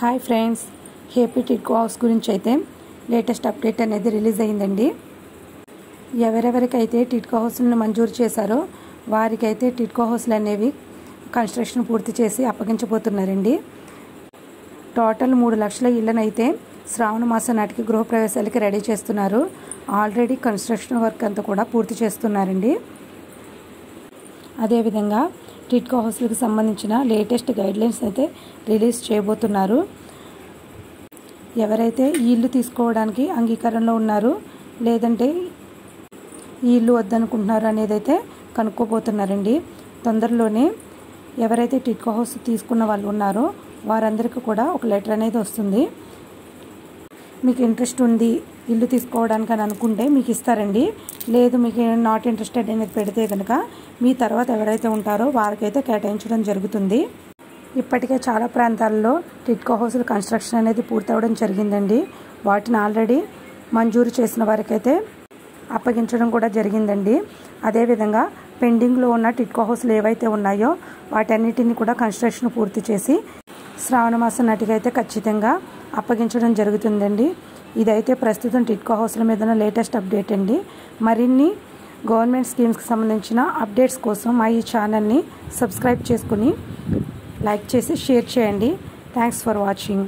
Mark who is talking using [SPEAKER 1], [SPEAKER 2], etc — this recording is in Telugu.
[SPEAKER 1] Hi friends, AP TIDCO house గురించి అయితే లేటెస్ట్ అప్డేట్ అనేది రిలీజ్ అయిందండి. ఎవరెవరికైతే టిడ్కో హౌస్లను మంజూరు చేశారో వారికైతే టిడ్కో హౌస్లు అనేవి కన్స్ట్రక్షన్ పూర్తి చేసి అప్పగించబోతున్నారండి. టోటల్ 3 లక్షల ఇళ్లనైతే శ్రావణ మాసం నాటికి గృహప్రవేశాలకి రెడీ చేస్తున్నారు. ఆల్రెడీ కన్స్ట్రక్షన్ వర్క్ అంతా కూడా పూర్తి చేస్తున్నారండి. అదేవిధంగా టిడ్కో హౌస్లకు సంబంధించిన లేటెస్ట్ గైడ్లైన్స్ అయితే రిలీజ్ చేయబోతున్నారు. ఎవరైతే ఈ ఇల్లు తీసుకోవడానికి అంగీకారంలో ఉన్నారో లేదంటే ఈ ఇల్లు వద్దనుకుంటున్నారో అనేది అయితే కనుక్కోబోతున్నారండి. తొందరలోనే ఎవరైతే టిడ్కో హౌస్ తీసుకున్న వాళ్ళు ఉన్నారో వారందరికీ కూడా ఒక లెటర్ అనేది వస్తుంది. మీకు ఇంట్రెస్ట్ ఉంది ఇల్లు తీసుకోవడానికి అని అనుకుంటే మీకు ఇస్తారండి. లేదు మీకు నాట్ ఇంట్రెస్టెడ్ అనేది పెడితే కనుక మీ తర్వాత ఎవరైతే ఉంటారో వారికైతే కేటాయించడం జరుగుతుంది. ఇప్పటికే చాలా ప్రాంతాల్లో టిడ్కో హౌస్ల కన్స్ట్రక్షన్ అనేది పూర్తవడం జరిగిందండి. వాటిని ఆల్రెడీ మంజూరు చేసిన వారికైతే అప్పగించడం కూడా జరిగిందండి. అదేవిధంగా పెండింగ్లో ఉన్న టిడ్కో హౌస్లు ఏవైతే ఉన్నాయో వాటన్నిటిని కూడా కన్స్ట్రక్షన్ పూర్తి చేసి శ్రావణ మాసం నాటికైతే ఖచ్చితంగా అప్పగించడం జరుగుతుందండి. ఇదైతే ప్రస్తుతం టిడ్కో హౌస్ల మీద లేటెస్ట్ అప్డేట్ అండి. మరిన్ని గవర్నమెంట్ స్కీమ్స్కి సంబంధించిన అప్డేట్స్ కోసం మా ఈ ఛానల్ని సబ్స్క్రైబ్ చేసుకుని లైక్ చేసి షేర్ చేయండి. Thanks for watching.